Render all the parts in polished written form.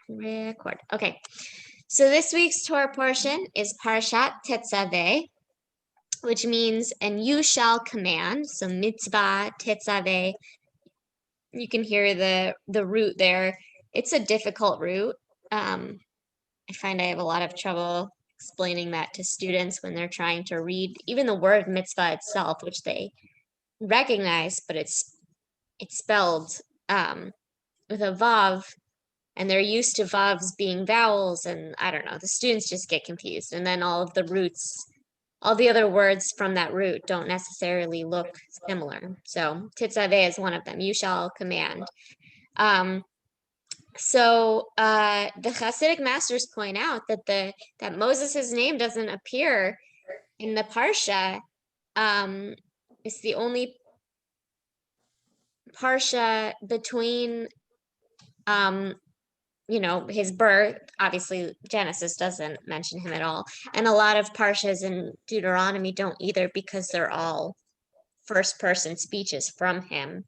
Record. Okay. So this week's Torah portion is Parashat Tetzaveh, which means, and you shall command. So mitzvah, Tetzaveh. You can hear the root there. It's a difficult root. I find I have a lot of trouble explaining that to students when they're trying to read even the word mitzvah itself, which they recognize, but it's spelled with a vav, and they're used to vavs being vowels, and I don't know, the students just get confused. And then all of the roots, all the other words from that root don't necessarily look similar. So titzaveh is one of them. You shall command. So the Hasidic masters point out that that Moses' name doesn't appear in the Parsha. It's the only Parsha between his birth. Obviously, Genesis doesn't mention him at all. And a lot of Parshas in Deuteronomy don't either, because they're all first person speeches from him.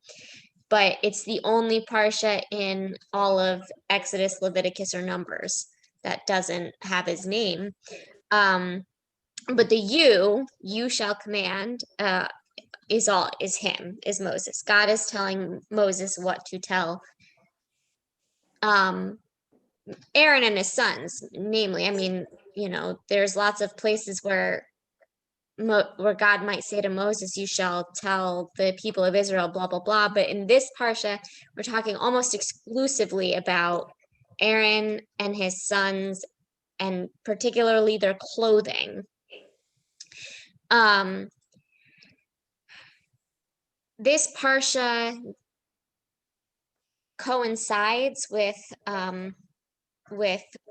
But it's the only Parsha in all of Exodus, Leviticus, or Numbers that doesn't have his name. But the you shall command, is Moses. God is telling Moses what to tell Aaron and his sons, namely. There's lots of places where God might say to Moses, you shall tell the people of Israel, blah, blah, blah. But in this Parsha, we're talking almost exclusively about Aaron and his sons, and particularly their clothing. This Parsha coincides with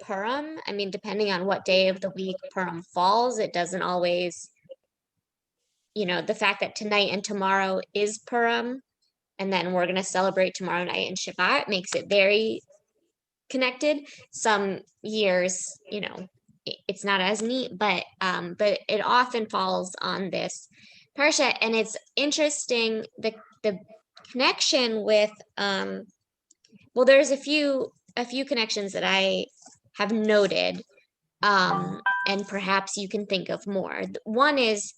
Purim. Depending on what day of the week Purim falls, it doesn't always, the fact that tonight and tomorrow is Purim, and then we're going to celebrate tomorrow night and Shabbat, makes it very connected. Some years, it's not as neat, but it often falls on this Parsha. And it's interesting, the connection with, there's a few connections that I have noted, and perhaps you can think of more. One is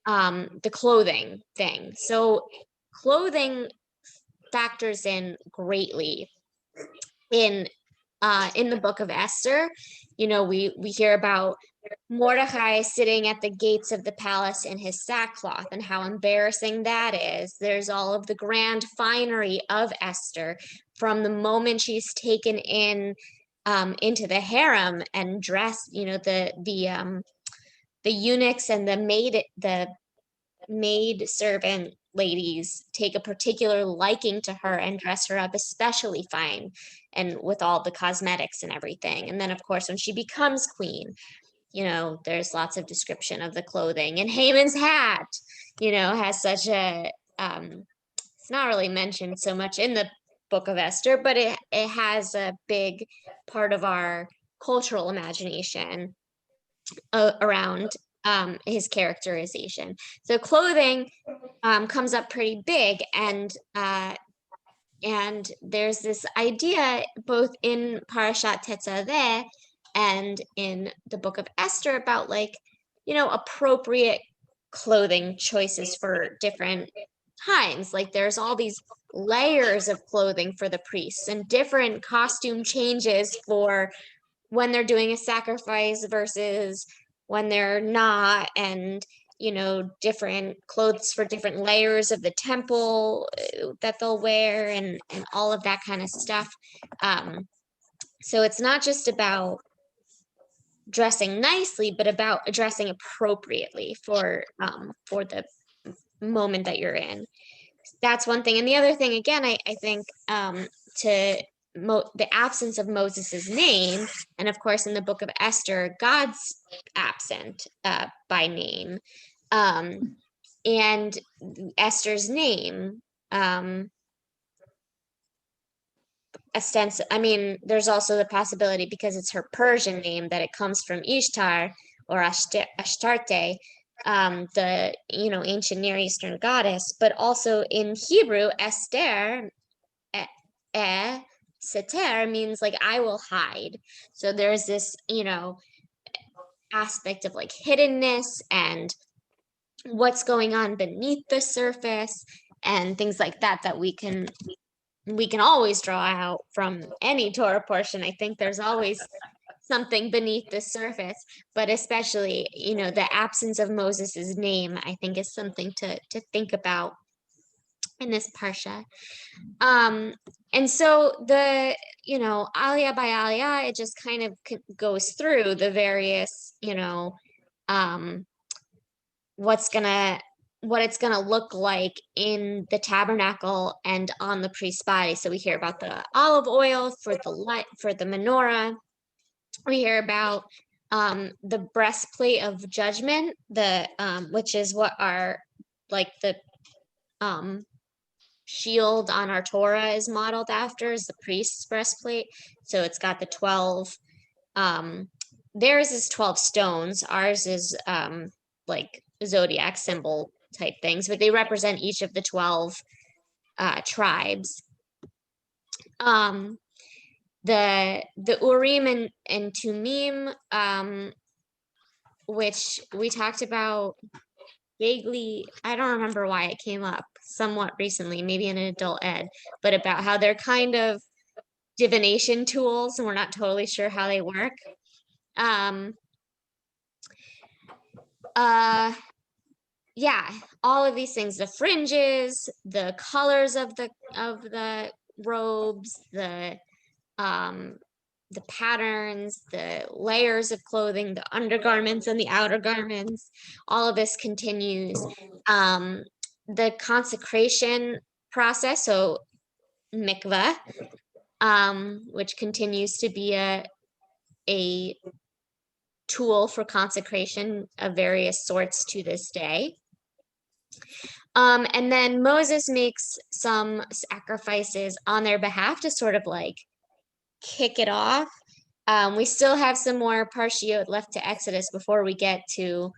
the clothing thing. So clothing factors in greatly in the book of Esther. We hear about Mordecai sitting at the gates of the palace in his sackcloth, and how embarrassing that is. There's all of the grand finery of Esther from the moment she's taken in into the harem and dressed. The eunuchs and the maid servant ladies take a particular liking to her and dress her up especially fine, and with all the cosmetics and everything. And then, of course, when she becomes queen, there's lots of description of the clothing. And Haman's hat, has such a, it's not really mentioned so much in the book of Esther, but it has a big part of our cultural imagination around his characterization. So clothing comes up pretty big, and there's this idea both in Parashat Tetzaveh and in the book of Esther about appropriate clothing choices for different times. Like there's all these layers of clothing for the priests, and different costume changes for when they're doing a sacrifice versus when they're not, and different clothes for different layers of the temple that they'll wear, and all of that kind of stuff. So it's not just about dressing nicely, but about dressing appropriately for the moment that you're in. That's one thing. And the other thing, again, I think the absence of Moses's name, and of course in the book of Esther, God's absent by name, and Esther's name, there's also the possibility, because it's her Persian name, that it comes from Ishtar or Ashtarte, the ancient Near Eastern goddess. But also in Hebrew, Esther, seter means like I will hide. So there's this, aspect of like hiddenness and what's going on beneath the surface and things like that that we can always draw out from any Torah portion. I think there's always something beneath the surface, but especially, the absence of Moses's name, I think is something to think about in this parsha. And so aliyah by aliyah, it just kind of goes through the various, um, what it's gonna look like in the tabernacle and on the priest's body. So we hear about the olive oil for the light for the menorah. We hear about the breastplate of judgment, the which is what our like the um shield on our Torah is modeled after, is the priest's breastplate. So it's got the 12 theirs is 12 stones, ours is like zodiac symbol type things, but they represent each of the 12 tribes. The Urim and Tumim, which we talked about vaguely, I don't remember why it came up somewhat recently, maybe in an adult ed, but about how they're kind of divination tools and we're not totally sure how they work. Yeah, all of these things, the fringes, the colors of the robes, the patterns, the layers of clothing, the undergarments and the outer garments, all of this continues. The consecration process, so mikveh, which continues to be a tool for consecration of various sorts to this day. And then Moses makes some sacrifices on their behalf to sort of like kick it off. We still have some more parshiot left to Exodus before we get to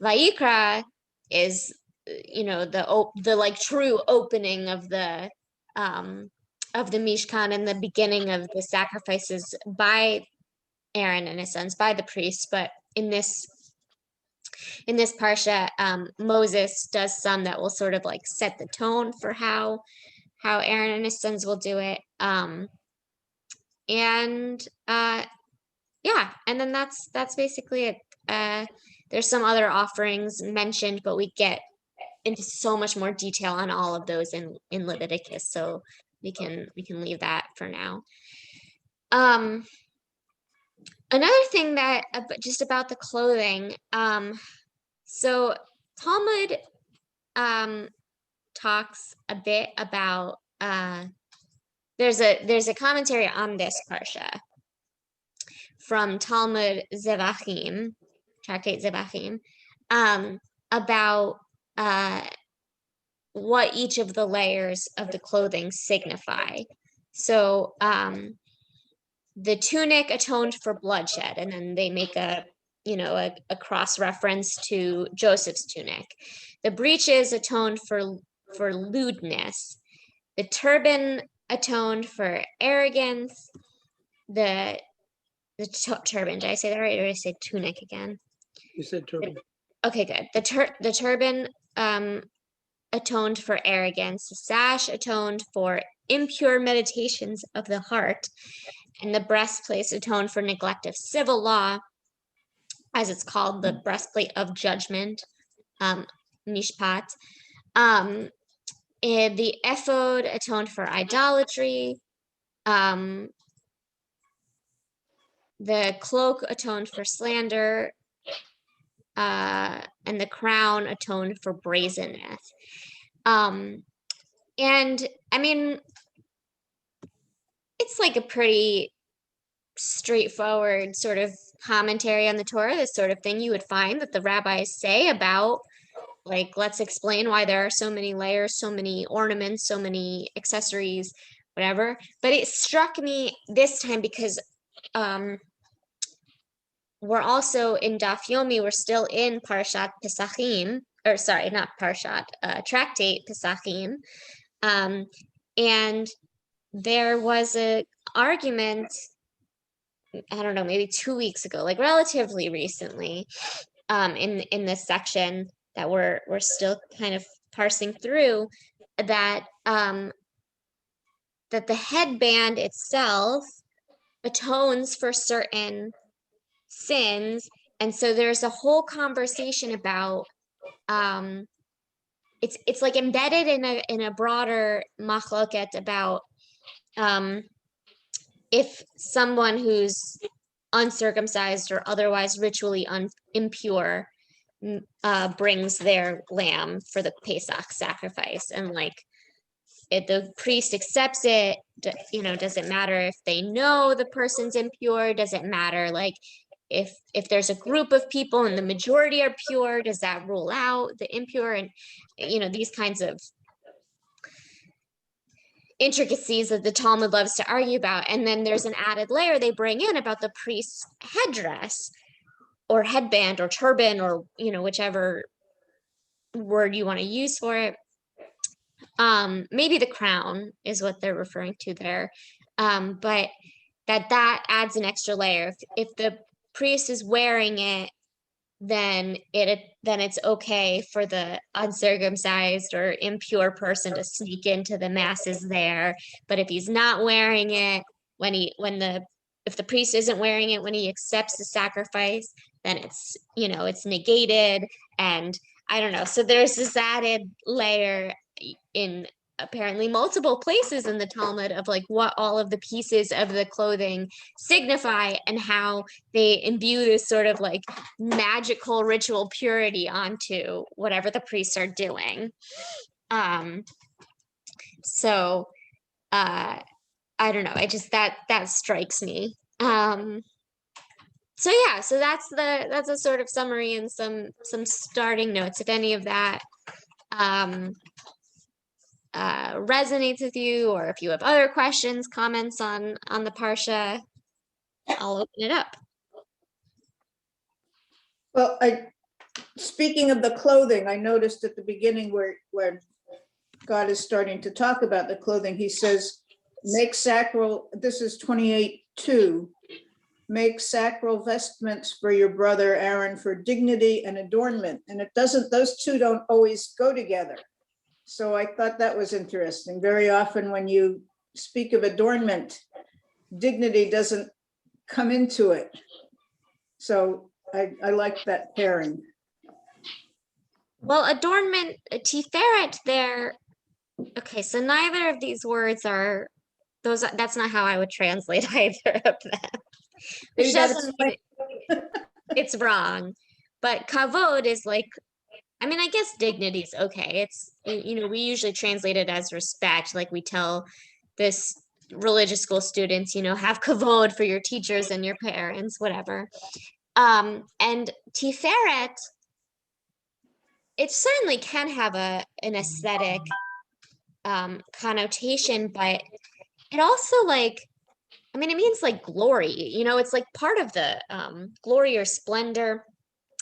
Vayikra, is the like true opening of the Mishkan and the beginning of the sacrifices by Aaron and his sons, by the priests. But in this parsha, Moses does some that will sort of like set the tone for how Aaron and his sons will do it. And yeah, and then that's basically it. There's some other offerings mentioned, but we get into so much more detail on all of those in Leviticus, so we can leave that for now. Another thing that just about the clothing, so Talmud talks a bit about there's a commentary on this parsha from Talmud Zevachim, Tractate Zevachim, about what each of the layers of the clothing signify. So the tunic atoned for bloodshed, and then they make a cross reference to Joseph's tunic. The breeches atoned for lewdness. The turban atoned for arrogance. The turban, did I say that right, or did I say tunic again? You said turban. Okay, good. The turban atoned for arrogance. The sash atoned for impure meditations of the heart, and the breastplate atoned for neglect of civil law, as it's called, the breastplate of judgment, mishpat. And the ephod atoned for idolatry. The cloak atoned for slander, and the crown atoned for brazenness. And I mean, it's like a pretty straightforward sort of commentary on the Torah, this sort of thing you would find that the rabbis say about, like, let's explain why there are so many layers, so many ornaments, so many accessories, whatever. But it struck me this time because we're also in Daf Yomi, we're still in Parashat Pesachim, or sorry, not Parashat, Tractate Pesachim. And there was a argument, I don't know, maybe 2 weeks ago, like relatively recently, in this section that we're still kind of parsing through, that that the headband itself atones for certain sins. And so there's a whole conversation about it's like embedded in a broader machloket about um if someone who's uncircumcised or otherwise ritually impure brings their lamb for the Pesach sacrifice, and like if the priest accepts it, does it matter if they know the person's impure? Does it matter like if there's a group of people and the majority are pure, does that rule out the impure? And these kinds of intricacies that the Talmud loves to argue about. And then there's an added layer they bring in about the priest's headdress or headband or turban, or whichever word you want to use for it. Maybe the crown is what they're referring to there. But that adds an extra layer. If the priest is wearing it, then it's okay for the uncircumcised or impure person to sneak into the masses there. But if he's not wearing it, if the priest isn't wearing it when he accepts the sacrifice, then it's negated. And I don't know. So there's this added layer in apparently multiple places in the Talmud of like what all of the pieces of the clothing signify and how they imbue this sort of like magical ritual purity onto whatever the priests are doing. So I don't know. I just that strikes me. So yeah, so that's a sort of summary and some starting notes. If any of that resonates with you, or if you have other questions, comments on the Parsha, I'll open it up. Well, speaking of the clothing, I noticed at the beginning where God is starting to talk about the clothing, he says, make sacral, this is 28:2, make sacral vestments for your brother Aaron for dignity and adornment. And those two don't always go together. So I thought that was interesting. Very often when you speak of adornment, dignity doesn't come into it. So I like that pairing. Well, adornment, tiferet there. Okay, so neither of these words are those. That's not how I would translate either of them. Which doesn't mean it's wrong. But kavod is like, I mean, I guess dignity is okay. It's, we usually translate it as respect. Like we tell this religious school students, have kavod for your teachers and your parents, whatever. And tiferet, it certainly can have an aesthetic connotation, but it also it means like glory, it's like part of the glory or splendor.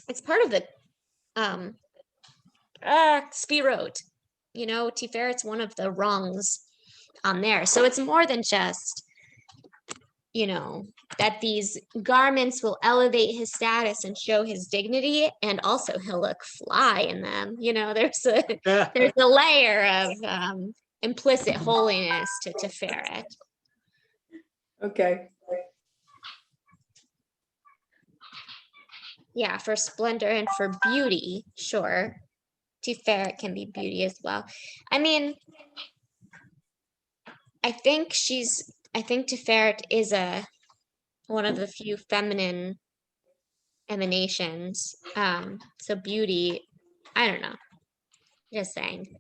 It's part of the Sphirot, Tiferet's one of the rungs on there. So it's more than just, that these garments will elevate his status and show his dignity, and also he'll look fly in them. There's a layer of implicit holiness to Tiferet. Okay. Yeah, for splendor and for beauty, sure. Tiferet can be beauty as well. I mean, I think Tiferet is one of the few feminine emanations. So beauty, I don't know. Just saying.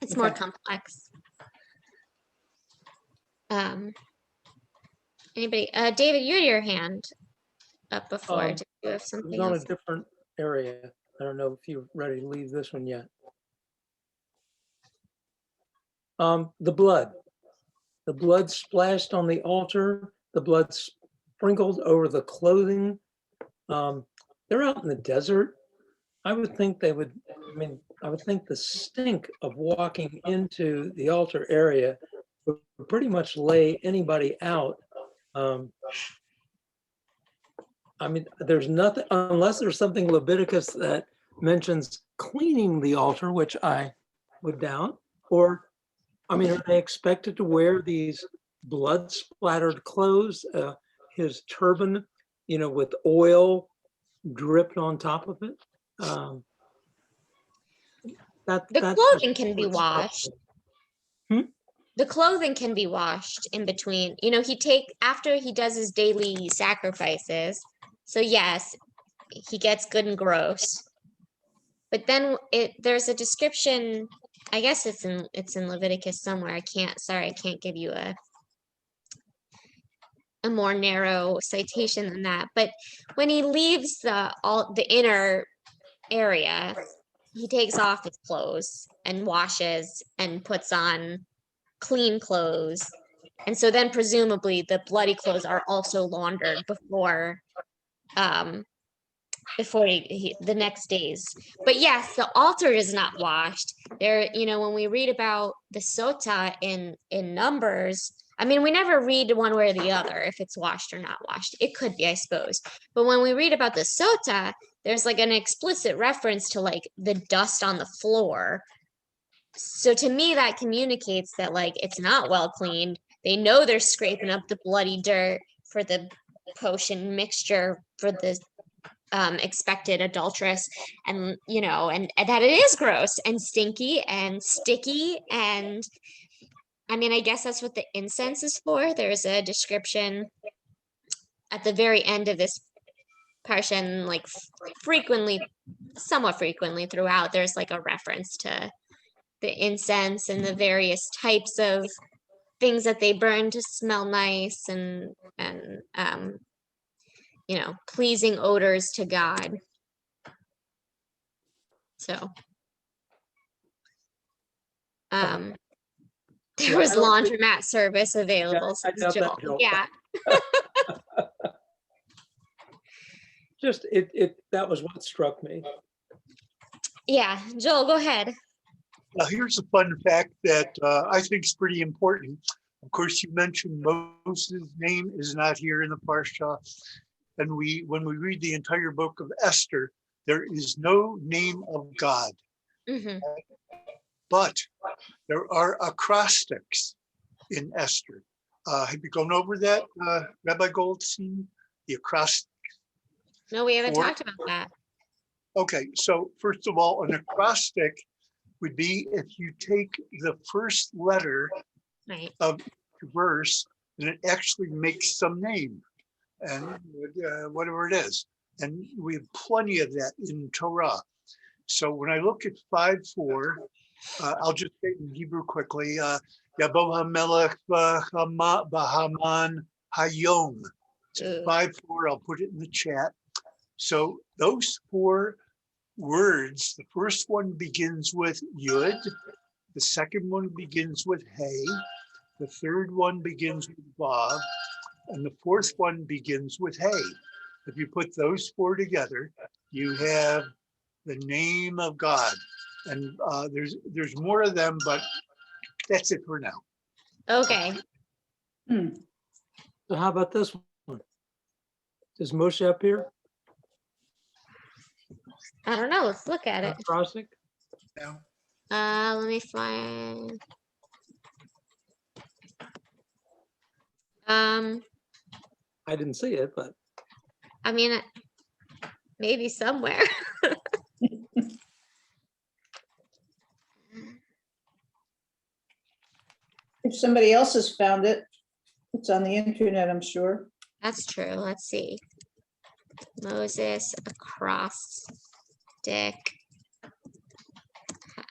It's more complex. Anybody? David, you had your hand up before. Did you have something on else? a different area. I don't know if you're ready to leave this one yet. The blood splashed on the altar, the blood sprinkled over the clothing. They're out in the desert. I would think I would think the stink of walking into the altar area would pretty much lay anybody out. I mean, there's nothing, unless there's something Leviticus that mentions cleaning the altar, which I would doubt, or, I mean, are they expected to wear these blood splattered clothes, his turban, you know, with oil dripped on top of it? The clothing can be washed. Hmm? The clothing can be washed in between. You know, after he does his daily sacrifices. So yes, he gets good and gross. But then there's a description, I guess it's in Leviticus somewhere. I can't give you a more narrow citation than that. But when he leaves the inner area, he takes off his clothes and washes and puts on clean clothes. And so then presumably the bloody clothes are also laundered before the next days. But yes, the altar is not washed. There, you know, when we read about the sota in Numbers, I mean, we never read one way or the other if it's washed or not washed. It could be, I suppose. But when we read about the sota, there's like an explicit reference to like the dust on the floor. So to me, that communicates that like it's not well cleaned. They know they're scraping up the bloody dirt for the potion mixture for the expected adulteress, and you know, and that it is gross and stinky and sticky. And I mean, I guess that's what the incense is for. There's a description at the very end of this parsha, like somewhat frequently throughout, there's like a reference to the incense and the various types of things that they burn to smell nice and you know, pleasing odors to God. So there Yeah, was I don't think- laundromat service available, I says doubt that, Joel. Joel. Yeah. Just that was what struck me. Yeah, Joel, go ahead. Now, here's a fun fact that I think is pretty important. Of course, you mentioned Moses' name is not here in the Parsha. And when we read the entire book of Esther, there is no name of God. Mm-hmm. But there are acrostics in Esther. Have you gone over that, Rabbi Goldstein? The acrostic? No, we haven't Or- talked about that. Okay, so first of all, an acrostic would be if you take the first letter Right. of the verse and it actually makes some name and whatever it is. And we have plenty of that in Torah. So when I look at 5:4, I'll just say it in Hebrew quickly. Yabo HaMelech Bahaman Hayom. 5:4, I'll put it in the chat. So those 4 words, the first one begins with Yud, the second one begins with Hey, the third one begins with Vav, and the fourth one begins with Hey. If you put those 4 together, you have the name of God. And there's more of them, but that's it for now. Okay. So how about this one? Does Moshe appear? I don't know. Let's look at it. Acrostic? Let me find. I didn't see it, but I mean, maybe somewhere. If somebody else has found it, it's on the internet, I'm sure. That's true. Let's see. Moses acrostic.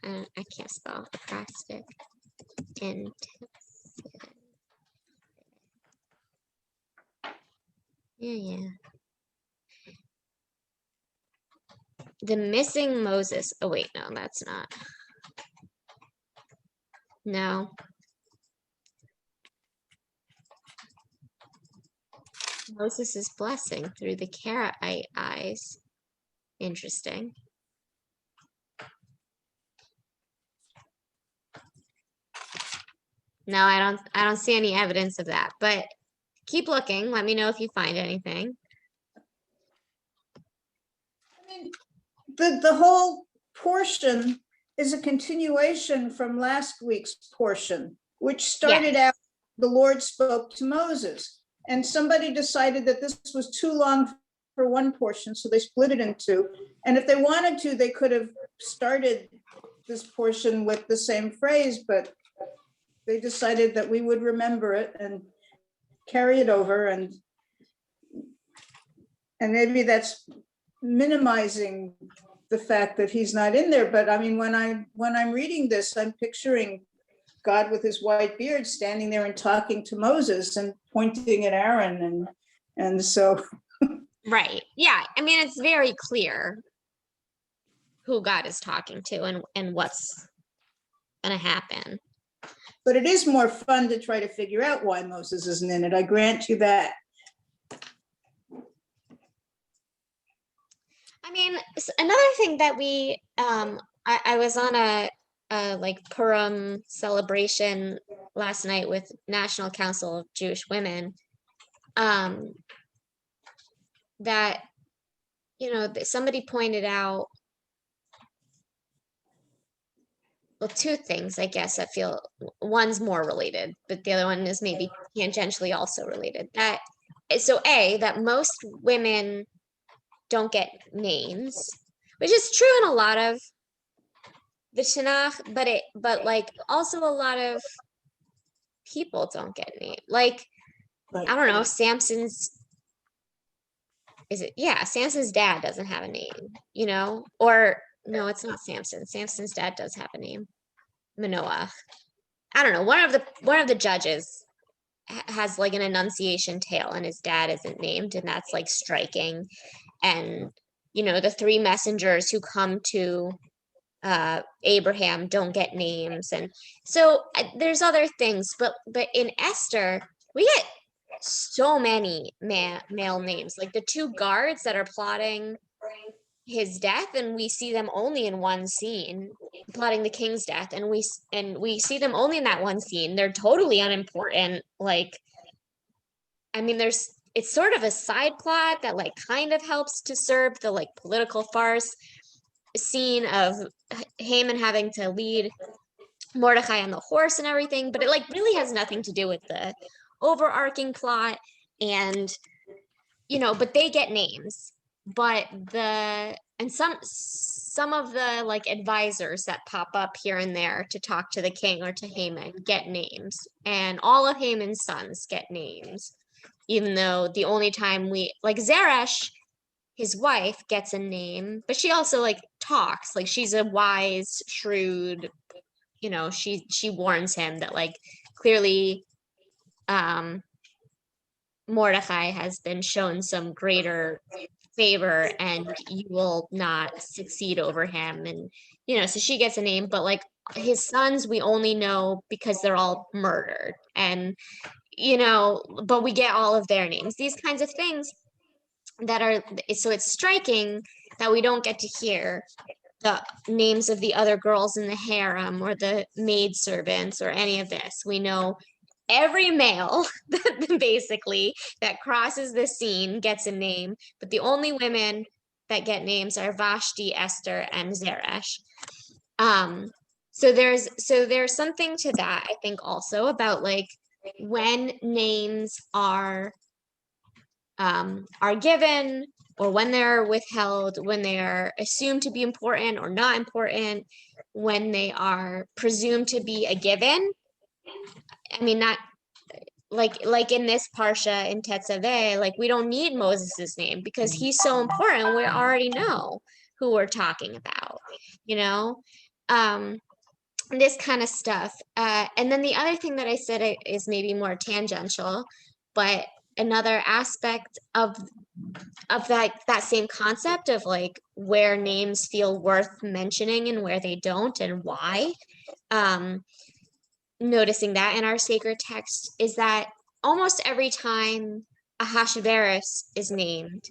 I can't spell acrostic. And yeah. The missing Moses. Oh wait, no, that's not. No. Moses' blessing through the Karaite eyes. Interesting. No, I don't see any evidence of that, but keep looking. Let me know if you find anything. I mean, the whole portion is a continuation from last week's portion, which started out, the Lord spoke to Moses. And somebody decided that this was too long for one portion, so they split it in two. And if they wanted to, they could have started this portion with the same phrase, but they decided that we would remember it and carry it over, and maybe that's minimizing the fact that he's not in there. But I mean, when I'm reading this, I'm picturing God with his white beard standing there and talking to Moses and pointing at Aaron, and so. Right. Yeah. I mean, it's very clear who God is talking to and what's gonna happen. But it is more fun to try to figure out why Moses isn't in it. I grant you that. I mean, another thing that I was on a like Purim celebration last night with National Council of Jewish Women, that, somebody pointed out, well, two things, I guess, I feel one's more related, but the other one is maybe tangentially also related. That most women don't get names, which is true in a lot of the Tanakh, but like also a lot of people don't get named. Like, I don't know, Samson's dad doesn't have a name, or no, it's not Samson. Samson's dad does have a name. Manoah. I don't know. One of the judges has like an Annunciation tale and his dad isn't named, and that's like striking. And the three messengers who come to Abraham don't get names. And so there's other things, but in Esther, we get so many male names, like the two guards that are plotting his death, and we see them only in one scene, plotting the king's death, and we see them only in that one scene. They're totally unimportant. Like, I mean, it's sort of a side plot that like kind of helps to serve the like political farce scene of Haman having to lead Mordecai on the horse and everything, but it like really has nothing to do with the overarching plot. And but they get names, but some of the like advisors that pop up here and there to talk to the king or to Haman get names, and all of Haman's sons get names, even though the only time like Zeresh, his wife, gets a name, but she also like talks, like she's a wise, shrewd, she warns him that like clearly Mordecai has been shown some greater favor and you will not succeed over him. And so she gets a name, but like his sons we only know because they're all murdered, and but we get all of their names, these kinds of things that are, so it's striking that we don't get to hear the names of the other girls in the harem or the maidservants or any of this. We know every male basically that crosses the scene gets a name, but the only women that get names are Vashti, Esther, and Zeresh. So there's something to that, I think, also about like when names are given or when they're withheld, when they are assumed to be important or not important, when they are presumed to be a given. I mean, not like in this Parsha in Tetzaveh, like we don't need Moses's name because he's so important. We already know who we're talking about, this kind of stuff. And then the other thing that I said is maybe more tangential, but another aspect of that same concept of like where names feel worth mentioning and where they don't and why. Noticing that in our sacred text is that almost every time Ahasuerus is named,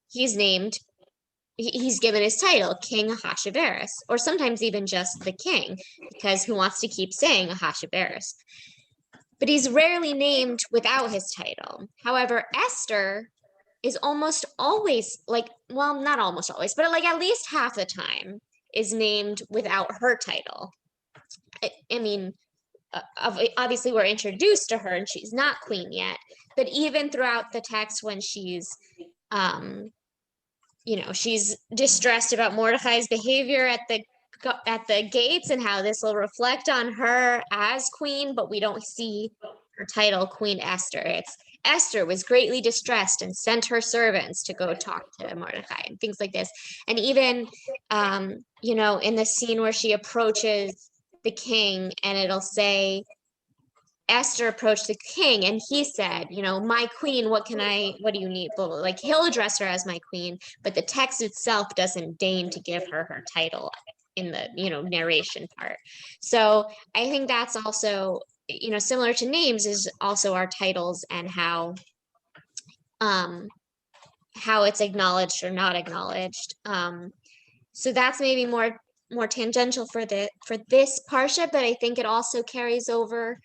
he's given his title, King Ahasuerus, or sometimes even just the king, because who wants to keep saying Ahasuerus? but he's rarely named without his title. However, Esther is almost always like, well, not almost always, but like at least half the time is named without her title. I mean, obviously we're introduced to her and she's not queen yet, but even throughout the text when she's she's distressed about Mordecai's behavior at the gates and how this will reflect on her as queen, but we don't see her title Queen Esther. It's Esther was greatly distressed and sent her servants to go talk to Mordecai and things like this. And even in the scene where she approaches the king and it'll say Esther approached the king and he said, my queen, what do you need? Blah, blah. Like he'll address her as my queen, but the text itself doesn't deign to give her title in the, narration part. So I think that's also, similar to names is also our titles and how it's acknowledged or not acknowledged. So that's maybe more tangential for this parsha, but I think it also carries over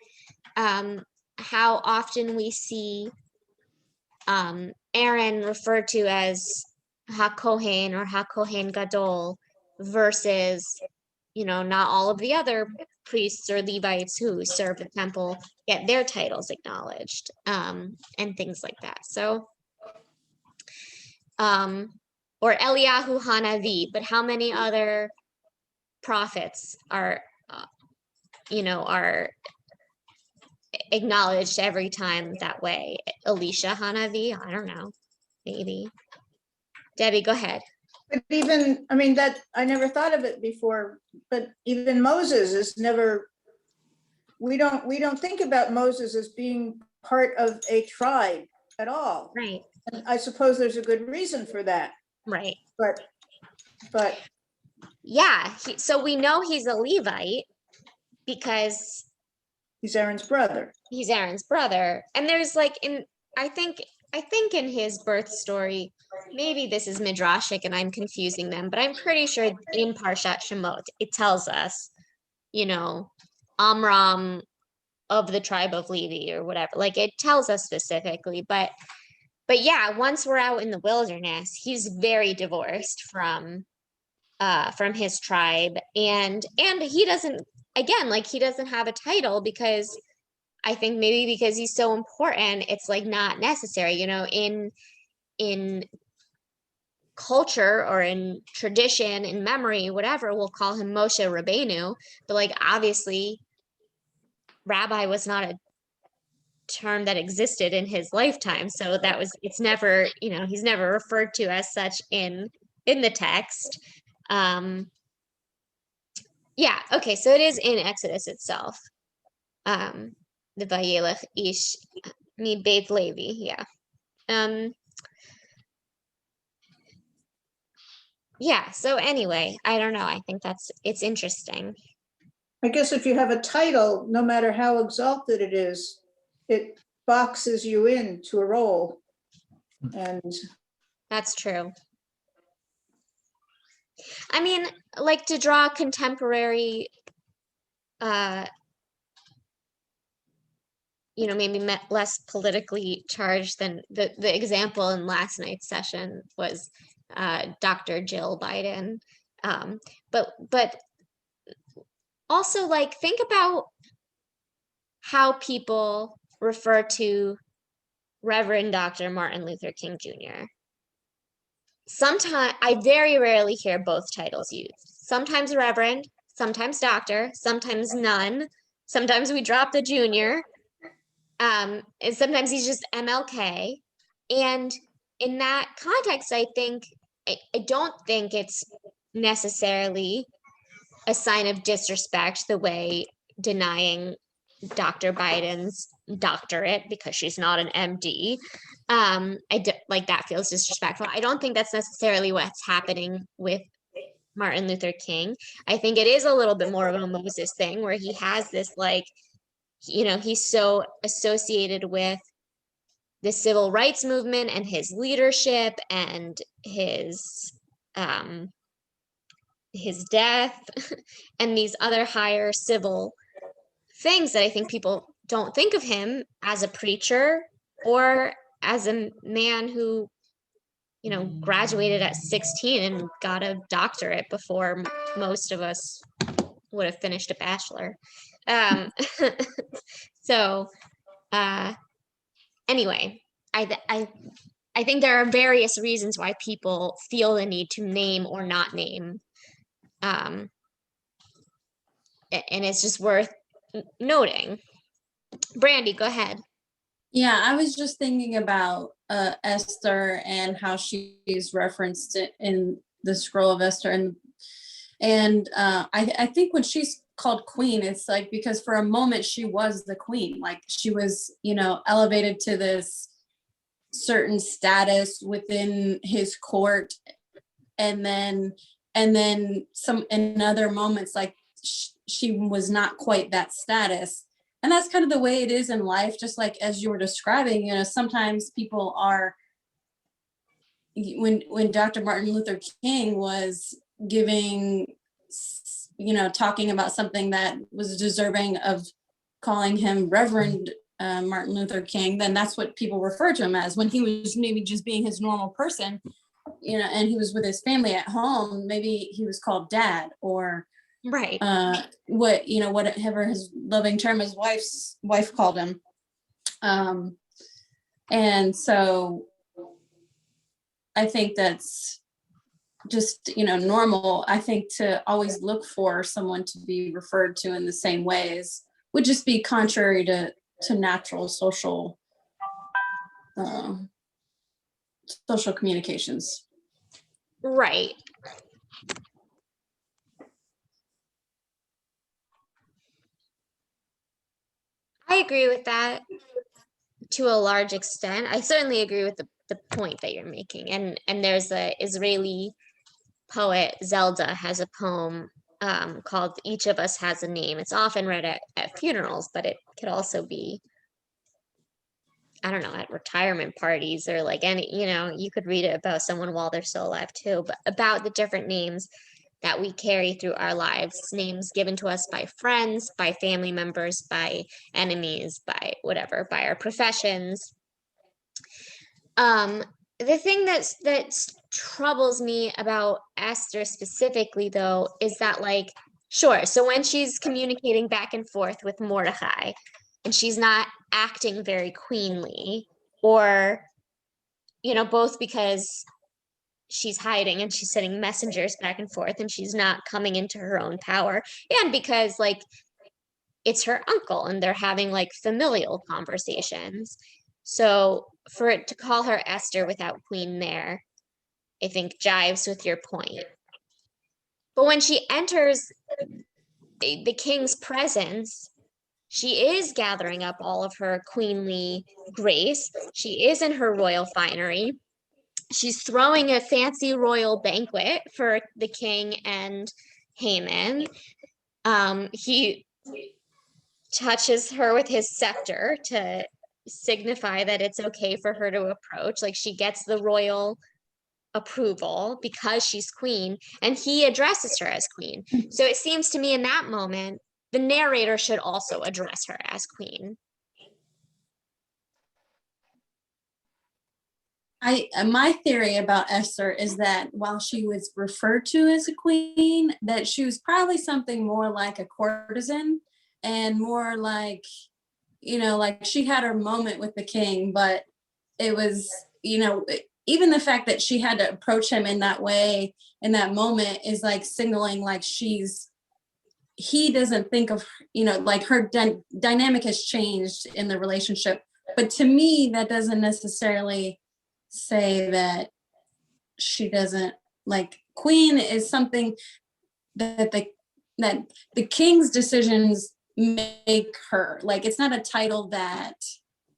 how often we see Aaron referred to as HaKohen or HaKohen Gadol versus, not all of the other priests or Levites who serve the temple get their titles acknowledged, and things like that. So, or Eliyahu Hanavi, but how many other prophets are acknowledged every time that way? Elisha Hanavi, I don't know, maybe. Debbie, go ahead. But even, that, I never thought of it before, but even Moses is never, we don't think about Moses as being part of a tribe at all. Right. And I suppose there's a good reason for that. Right. But yeah, so we know he's a Levite because he's Aaron's brother. He's Aaron's brother. And there's like I think in his birth story, maybe this is midrashic and I'm confusing them, but I'm pretty sure in Parshat Shemot, it tells us, Amram of the tribe of Levi or whatever. Like it tells us specifically, but yeah, once we're out in the wilderness, he's very divorced from his tribe, and he doesn't, again, like he doesn't have a title because I think maybe because he's so important, it's like not necessary, in culture or in tradition, in memory, whatever, we'll call him Moshe Rabbeinu, but like obviously rabbi was not a term that existed in his lifetime, so it's never, he's never referred to as such in the text. Yeah, okay, so it is in Exodus itself. The Vayelech Ish Mi Beit Levi, yeah. Yeah, so anyway, I don't know. I think it's interesting. I guess if you have a title, no matter how exalted it is, it boxes you into a role. And that's true. I mean, like to draw contemporary, maybe less politically charged than the example in last night's session was Dr. Jill Biden. But also like think about how people refer to Reverend Dr. Martin Luther King Jr. Sometimes I very rarely hear both titles used. Sometimes Reverend, sometimes Doctor, sometimes none. Sometimes we drop the junior. And sometimes he's just MLK. And in that context, I don't think it's necessarily a sign of disrespect the way denying Dr. Biden's doctorate because she's not an MD. Like that feels disrespectful. I don't think that's necessarily what's happening with Martin Luther King. I think it is a little bit more of a Moses thing where he has this like, he's so associated with the civil rights movement and his leadership and his death and these other higher civil things that I think people don't think of him as a preacher or as a man who, graduated at 16 and got a doctorate before most of us would have finished a bachelor. Um, so, uh, anyway, I think there are various reasons why people feel the need to name or not name. And it's just worth noting. Brandy, go ahead. Yeah, I was just thinking about Esther and how she's referenced it in the scroll of Esther, and I think when she's called queen, it's like because for a moment she was the queen, like she was, elevated to this certain status within his court, and then some in other moments like she was not quite that status. And that's kind of the way it is in life, just like as you were describing, sometimes people are, when Dr. Martin Luther King was giving, talking about something that was deserving of calling him Reverend Martin Luther King, then that's what people refer to him as. When he was maybe just being his normal person, and he was with his family at home, maybe he was called Dad, or Right. Whatever his loving term his wife called him. And so I think that's just, normal. I think to always look for someone to be referred to in the same ways would just be contrary to natural social communications. Right. I agree with that to a large extent. I certainly agree with the point that you're making. And there's a Israeli poet, Zelda, has a poem called Each of Us Has a Name. It's often read at funerals, but it could also be, I don't know, at retirement parties or like any, you could read it about someone while they're still alive too, but about the different names that we carry through our lives, names given to us by friends, by family members, by enemies, by whatever, by our professions. The thing that troubles me about Esther specifically, though, is that, like, sure, so when she's communicating back and forth with Mordecai, and she's not acting very queenly, or, both because she's hiding and she's sending messengers back and forth and she's not coming into her own power, and because, like, it's her uncle and they're having like familial conversations. So for it to call her Esther without queen there, I think jives with your point. But when she enters the king's presence, she is gathering up all of her queenly grace. She is in her royal finery. She's throwing a fancy royal banquet for the king and Haman. He touches her with his scepter to signify that it's okay for her to approach. Like, she gets the royal approval because she's queen, and he addresses her as queen. So it seems to me in that moment, the narrator should also address her as queen. My theory about Esther is that while she was referred to as a queen, that she was probably something more like a courtesan and more like, like she had her moment with the king, but it was, even the fact that she had to approach him in that way, in that moment, is like signaling like he doesn't think of, like her dynamic has changed in the relationship. But to me, that doesn't necessarily say that she doesn't, like, queen is something that the king's decisions make her, like, it's not a title that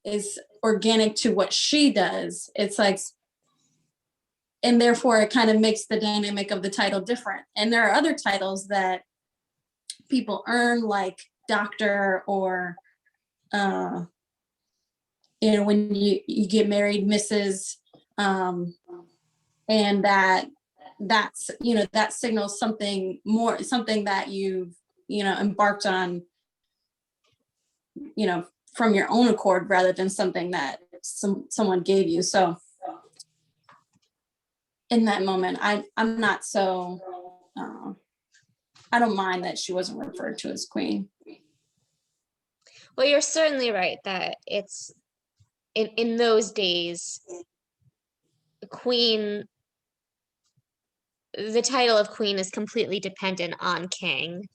is organic to what she does. It's like, and therefore it kind of makes the dynamic of the title different. And there are other titles that people earn, like doctor, or when you get married, Mrs. And that's that signals something more, something that you've embarked on from your own accord rather than something that someone gave you. So in that moment, I'm not so, I don't mind that she wasn't referred to as queen. Well, you're certainly right that it's in those days, queen, the title of queen is completely dependent on king.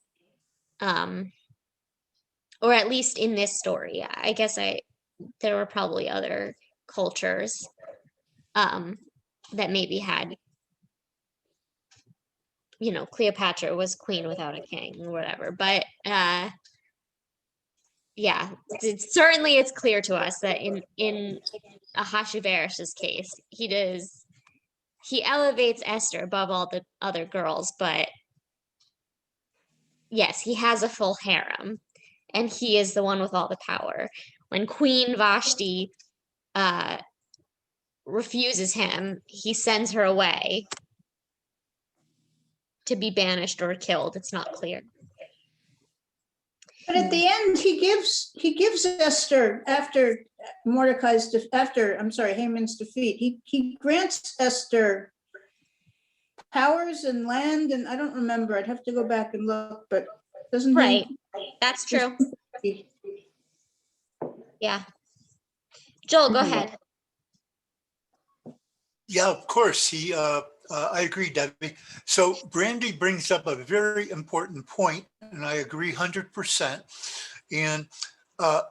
Or at least in this story. I guess there were probably other cultures that maybe had, Cleopatra was queen without a king or whatever. But yeah, certainly it's clear to us that in Ahasuerus's case, he elevates Esther above all the other girls, but yes, he has a full harem, and he is the one with all the power. When Queen Vashti refuses him, he sends her away to be banished or killed. It's not clear. But at the end, he gives Esther after Haman's defeat, he grants Esther powers and land, and I don't remember, I'd have to go back and look, but doesn't he? Right. That's true. Yeah. Joel, go ahead. Yeah, of course. I agree, Debbie. So Brandy brings up a very important point, and I agree 100%. And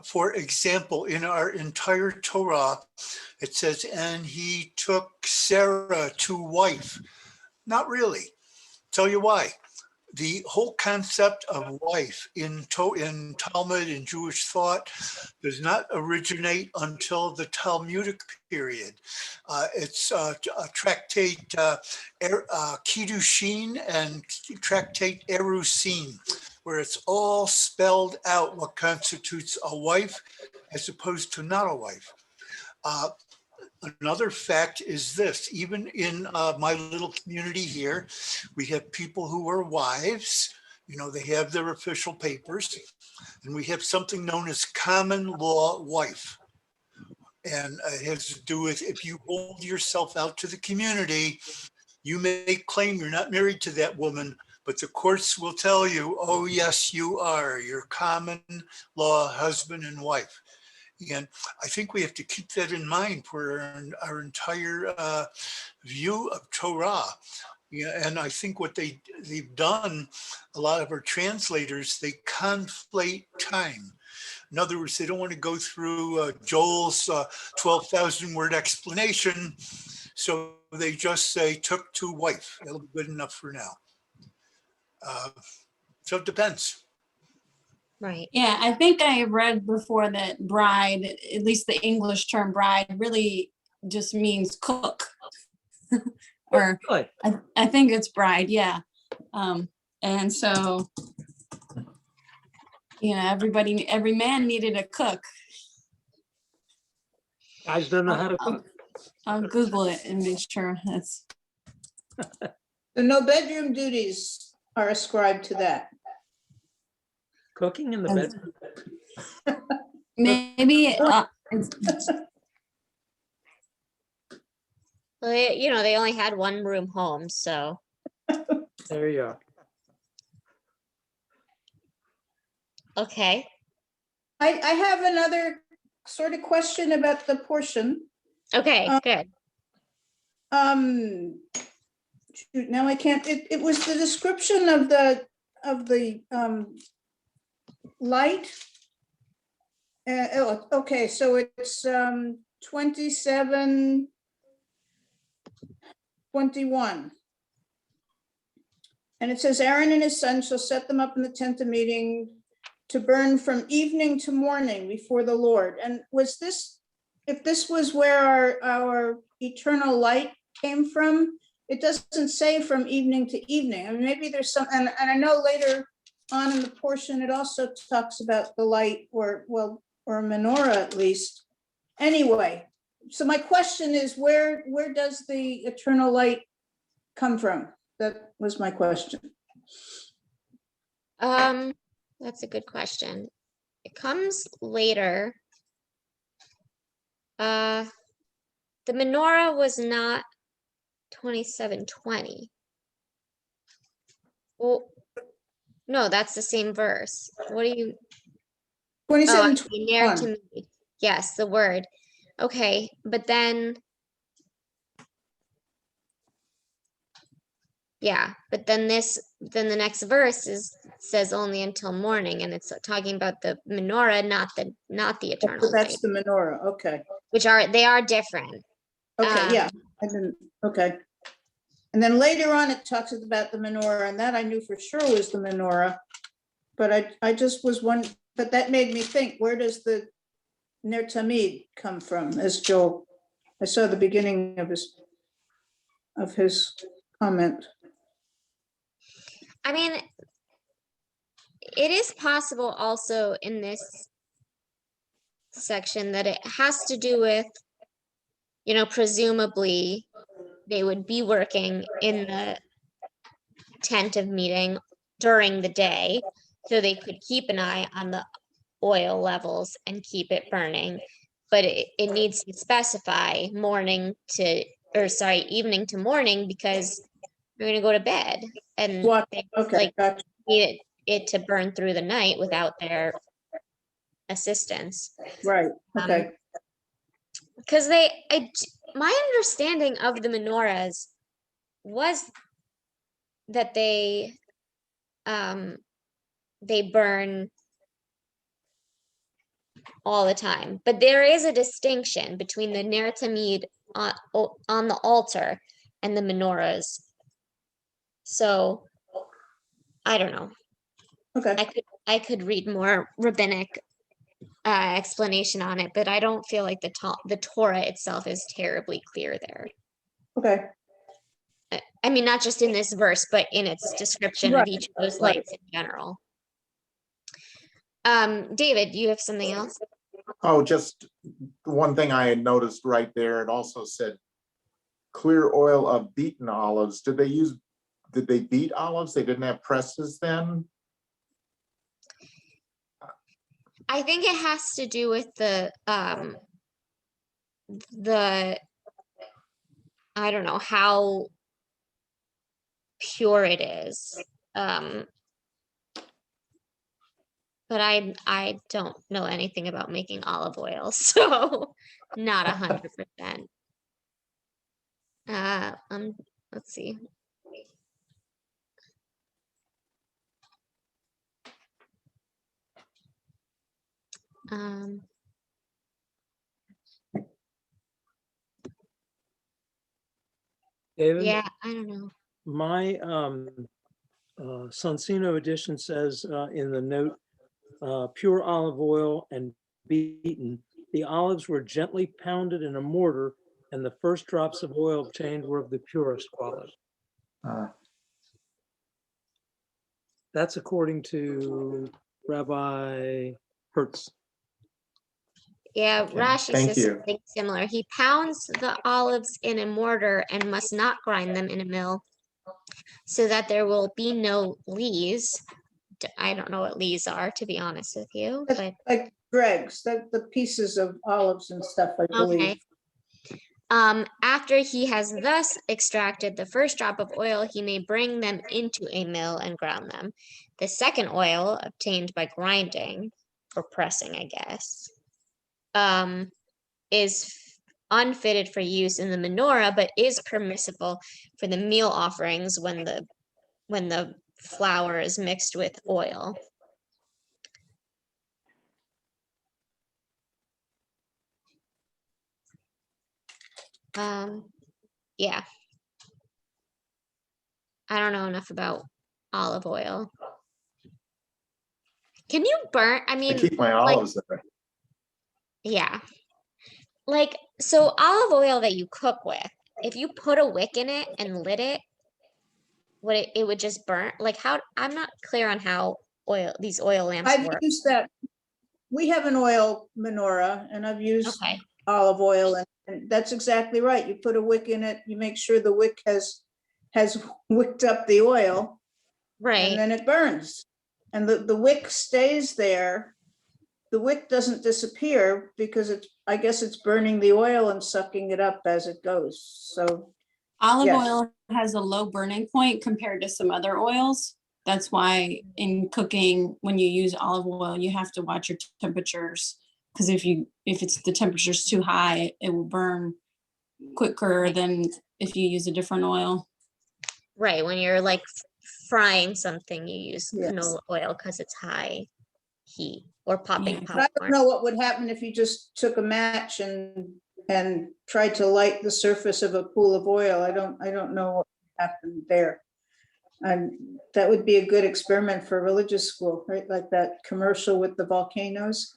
for example, in our entire Torah, it says, and he took Sarah to wife. Not really. Tell you why. The whole concept of wife in Talmud and Jewish thought does not originate until the Talmudic period. It's a tractate Kiddushin and tractate Erusin, where it's all spelled out what constitutes a wife as opposed to not a wife. Another fact is this, even in my little community here, we have people who are wives, they have their official papers, and we have something known as common law wife. And it has to do with if you hold yourself out to the community, you may claim you're not married to that woman, but the courts will tell you, oh, yes, you are. You're common law husband and wife. And I think we have to keep that in mind for our entire view of Torah. Yeah, and I think what they've done, a lot of our translators, they conflate time. In other words, they don't want to go through Joel's 12,000 word explanation. So they just say took to wife. That'll be good enough for now. So it depends. Right. Yeah, I think I read before that bride, at least the English term bride, really just means cook. Or I think it's bride, yeah. And so, every man needed a cook. Guys don't know how to cook. I'll Google it and make sure that's. So no bedroom duties are ascribed to that. Cooking in the bedroom. Maybe Well, they only had one room home, so. There you are. Okay. I have another sort of question about the portion. Okay, good. Shoot, now I can't, it was the description of the light. Okay, so it's 27:21. And it says Aaron and his son shall set them up in the tent of meeting to burn from evening to morning before the Lord. And if this was where our eternal light came from, it doesn't say from evening to evening. I mean, maybe there's some, and I know later on in the portion, it also talks about the light or a menorah at least. Anyway, so my question is, where does the eternal light come from? That was my question. That's a good question. It comes later. The menorah was not 27:20. Well, no, that's the same verse. What do you? Oh, I 27, see, near 21. to me. Yes, the word. Okay, but then. Yeah, but then the next verse says only until morning, and it's talking about the menorah, not the eternal So light, that's the menorah, okay. which they are different. Okay, yeah, Um, I didn't, okay. And then later on, it talks about the menorah, and that I knew for sure was the menorah. But I just was one, but that made me think, where does the Ner Tamid come from, as Joel, I saw the beginning of his comment. I mean, it is possible also in this section that it has to do with, presumably they would be working in the tent of meeting during the day, so they could keep an eye on the oil levels and keep it burning. But it needs to specify evening to morning, because you're gonna go to bed and What, they okay, gotcha, need it to burn through the night without their assistance. right, okay. Because my understanding of the menorahs was that they burn all the time, but there is a distinction between the Ner Tamid on the altar and the menorahs. So I don't know. Okay, I could read more rabbinic explanation on it, but I don't feel like the Torah itself is terribly clear there. okay, I mean, not just in this verse, but in its description of Right, each of those right. lights in general. David, you have something else? Oh, just one thing I had noticed right there, it also said clear oil of beaten olives. Did they beat olives? They didn't have presses then? I think it has to do with the I don't know how pure it is. But I don't know anything about making olive oil, so not 100%. Let's see. Um, David, yeah, I don't know. my Sonsino edition says in the note, pure olive oil and beaten. The olives were gently pounded in a mortar, and the first drops of oil obtained were of the purest quality. That's according to Rabbi Hertz. Yeah, Okay, Rashi thank says you. something similar. He pounds the olives in a mortar and must not grind them in a mill, so that there will be no lees. I don't know what lees are, to be honest with you, but Like dregs, the pieces of olives and stuff, I believe. okay. After he has thus extracted the first drop of oil, he may bring them into a mill and ground them. The second oil, obtained by grinding or pressing, I guess, is unfitted for use in the menorah, but is permissible for the meal offerings when the flour is mixed with oil. Yeah. I don't know enough about olive oil. Can you burn? I I mean, keep my like, olives there. yeah. Like, so olive oil that you cook with, if you put a wick in it and lit it, it would just burn? Like, how? I'm not clear on how these oil lamps I've work. used that, we have an oil menorah, and I've used Okay, olive oil, and that's exactly right. You put a wick in it, you make sure the wick has wicked up the oil, and right. then it burns. And the wick stays there. The wick doesn't disappear because it's, I guess it's burning the oil and sucking it up as it goes. So, Olive Yes. oil has a low burning point compared to some other oils. That's why in cooking, when you use olive oil, you have to watch your temperatures. Because if it's the temperature's too high, it will burn quicker than if you use a different oil. Right, when you're like frying something, you use Yes. canola oil because it's high heat, or popping Yeah. but I don't popcorn. know what would happen if you just took a match and tried to light the surface of a pool of oil. I don't know what happened there. And that would be a good experiment for religious school, right? Like that commercial with the volcanoes.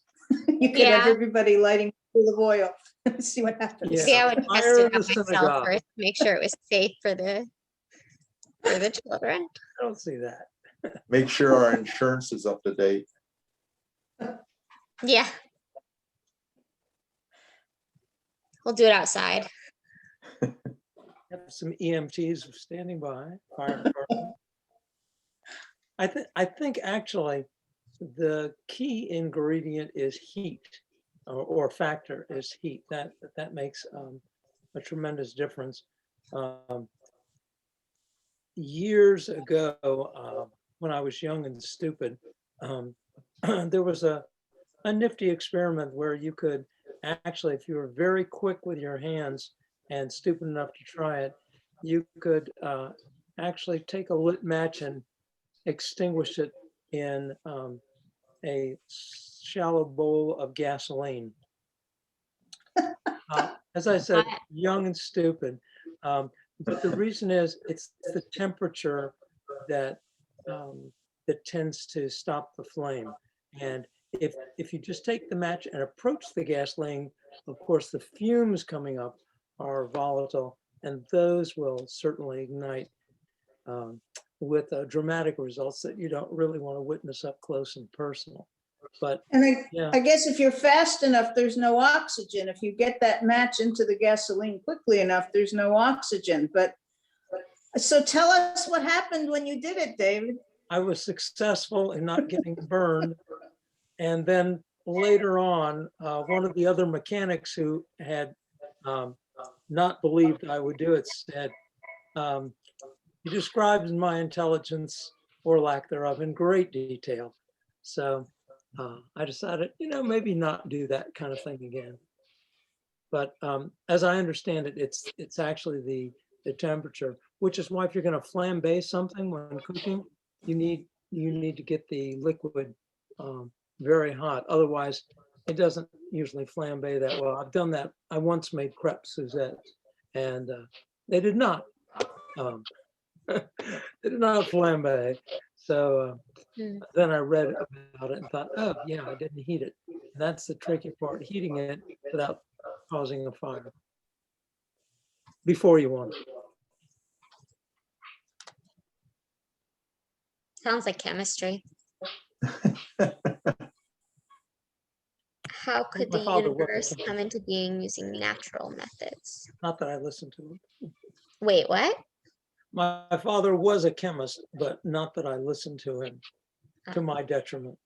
You could have Yeah. everybody lighting a pool of oil, see what happens. Yeah. See, I would test Fire it in the out myself synagogue. first, make sure it was safe for the children. I don't see that. Make sure our insurance is up to date. Yeah. We'll do it outside. Have some EMTs standing by, fire department. I think actually the key ingredient is heat, or factor is heat. That makes a tremendous difference. Years ago, when I was young and stupid, there was a nifty experiment where you could actually, if you were very quick with your hands and stupid enough to try it, you could actually take a lit match and extinguish it in a shallow bowl of gasoline. As I said, young and stupid. But the reason is it's the temperature that that tends to stop the flame. And if you just take the match and approach the gasoline, of course, the fumes coming up are volatile, and those will certainly ignite with dramatic results that you don't really want to witness up close and personal. But And yeah, I guess if you're fast enough, there's no oxygen. If you get that match into the gasoline quickly enough, there's no oxygen. But so tell us what happened when you did it, David. I was successful in not getting burned. And then later on, one of the other mechanics who had not believed I would do it said, he describes my intelligence, or lack thereof, in great detail. So I decided, maybe not do that kind of thing again. But as I understand it, it's actually the temperature, which is why if you're going to flambe something when cooking, you need to get the liquid very hot. Otherwise, it doesn't usually flambe that well. I've done that. I once made crepe Suzette, and they did not. They did not flambe. So then I read about it and thought, oh yeah, I didn't heat it. And that's the tricky part, heating it without causing a fire before you want it. Sounds like chemistry. How could My the father was a universe chemist. come into being using natural methods? Not that I listened to him. Wait, what? My father was a chemist, but not that I listened to him, to my detriment.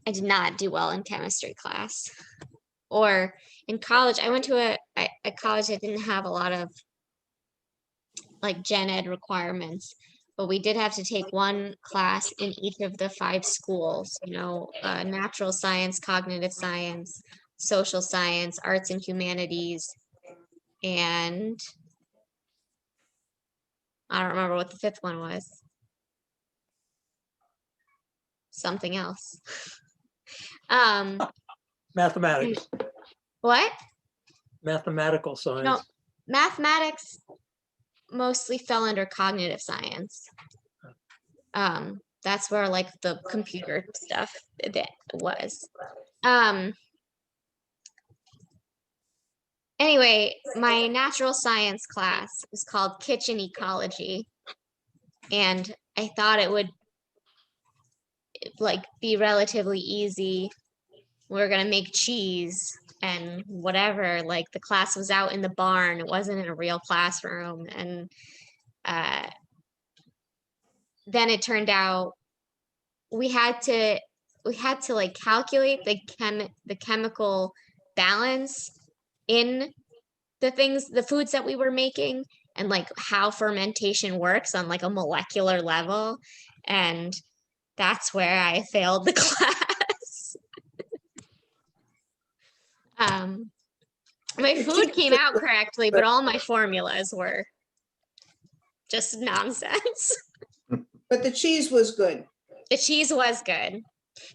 I did not do well in chemistry class. Or in college, I went to a college that didn't have a lot of like gen ed requirements, but we did have to take one class in each of the 5 schools, natural science, cognitive science, social science, arts and humanities, and I don't remember what the 5th one was. Something else. Mathematics, What? mathematical science. No, mathematics mostly fell under cognitive science. That's where like the computer stuff that was. Anyway, my natural science class was called kitchen ecology, and I thought it would like be relatively easy. We're gonna make cheese and whatever. Like the class was out in the barn; it wasn't in a real classroom, and then it turned out we had to we had to like calculate the chemical balance in the foods that we were making, and like how fermentation works on like a molecular level. And that's where I failed the class. My food came out correctly, but all my formulas were just nonsense. But the cheese was good. The cheese was good.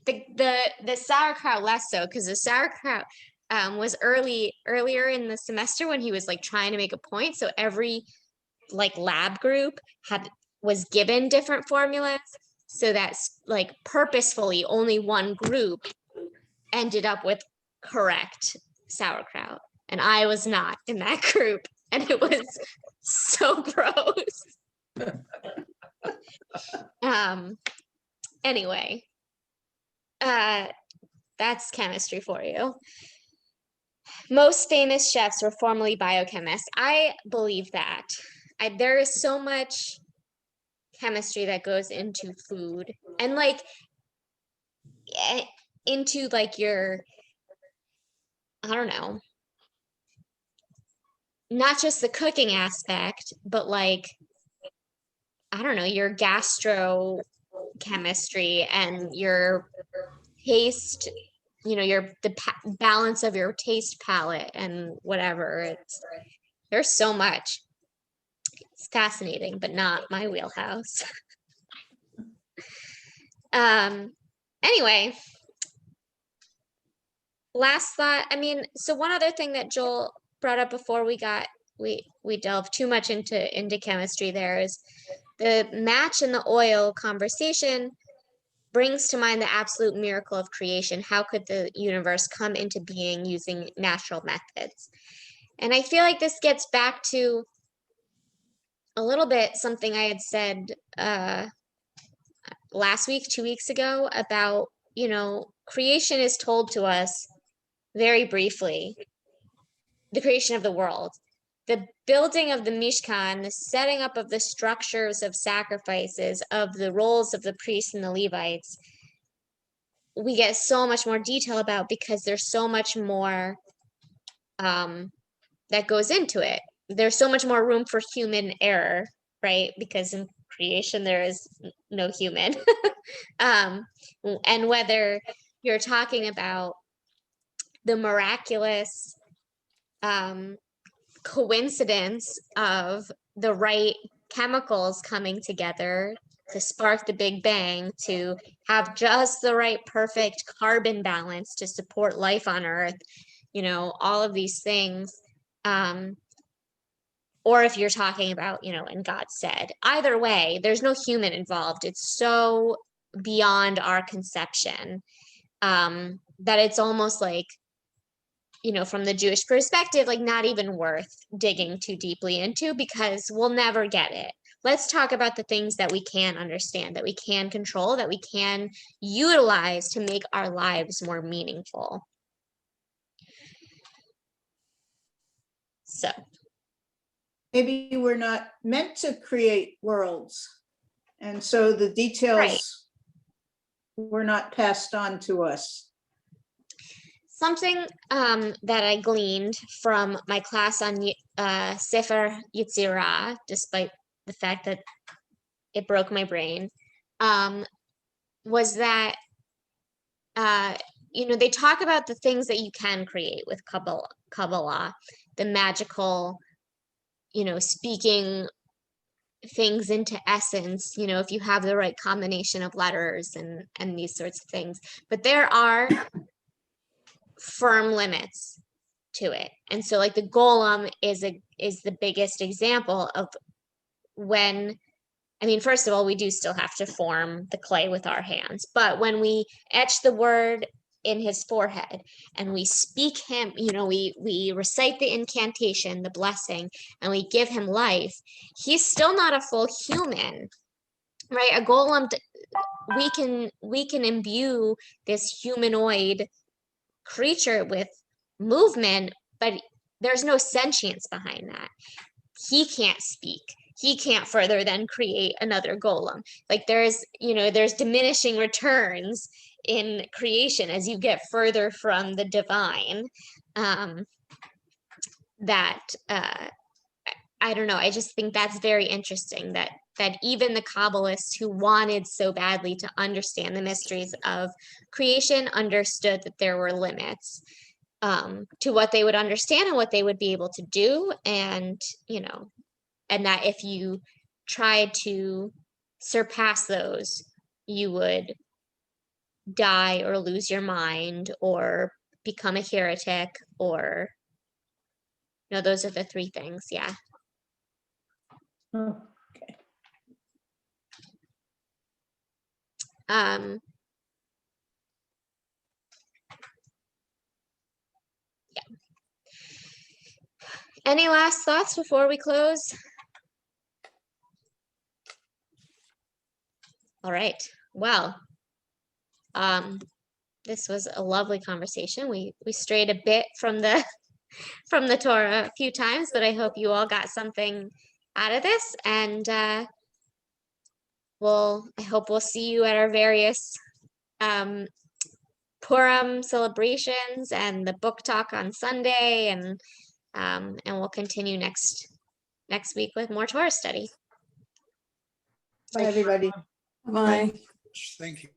The sauerkraut less so, because the sauerkraut was earlier in the semester when he was like trying to make a point. So every like lab group was given different formulas, so that's like purposefully only one group ended up with correct sauerkraut, and I was not in that group, and it was so gross. Anyway, that's chemistry for you. Most famous chefs were formerly biochemists. I believe that. There is so much chemistry that goes into food, and like into like your, I don't know, not just the cooking aspect, but like, I don't know, your gastro chemistry and your taste, balance of your taste palette and whatever. There's so much. It's fascinating, but not my wheelhouse. Anyway, last thought. I mean, so one other thing that Joel brought up before we delved too much into chemistry there is the match in the oil conversation brings to mind the absolute miracle of creation. How could the universe come into being using natural methods? And I feel like this gets back to a little bit something I had said last week, 2 weeks ago, about, creation is told to us very briefly, the creation of the world. The building of the Mishkan, the setting up of the structures of sacrifices, of the roles of the priests and the Levites, we get so much more detail about, because there's so much more that goes into it. There's so much more room for human error, right? Because in creation there is no human. And whether you're talking about the miraculous coincidence of the right chemicals coming together to spark the Big Bang, to have just the right perfect carbon balance to support life on Earth, all of these things. Or if you're talking about, and God said, either way, there's no human involved. It's so beyond our conception that it's almost like, from the Jewish perspective, like not even worth digging too deeply into, because we'll never get it. Let's talk about the things that we can understand, that we can control, that we can utilize to make our lives more meaningful. So Maybe we're not meant to create worlds. And so the details were not passed on to us. Something that I gleaned from my class on Sefer Yetzirah, despite the fact that it broke my brain, was that, they talk about the things that you can create with Kabbalah, the magical, speaking things into essence, if you have the right combination of letters and these sorts of things. But there are firm limits to it. And so like the golem is the biggest example of when, I mean, first of all, we do still have to form the clay with our hands, but when we etch the word in his forehead and we speak him, we recite the incantation, the blessing, and we give him life, he's still not a full human, right? A golem, we can imbue this humanoid creature with movement, but there's no sentience behind that. He can't speak. he can't further than create another golem. Like there's, there's diminishing returns in creation as you get further from the divine. That I don't know. I just think that's very interesting that even the Kabbalists who wanted so badly to understand the mysteries of creation understood that there were limits to what they would understand and what they would be able to do, and and that if you tried to surpass those, you would die or lose your mind or become a heretic, or those are the three things. Yeah. Oh, Yeah. Any last thoughts before we close? All right. Well, this was a lovely conversation. We strayed a bit from the from the Torah a few times, but I hope you all got something out of this. And I hope we'll see you at our various Purim celebrations and the book talk on Sunday, and we'll continue next week with more Torah study. bye, everybody. Bye. Thank you.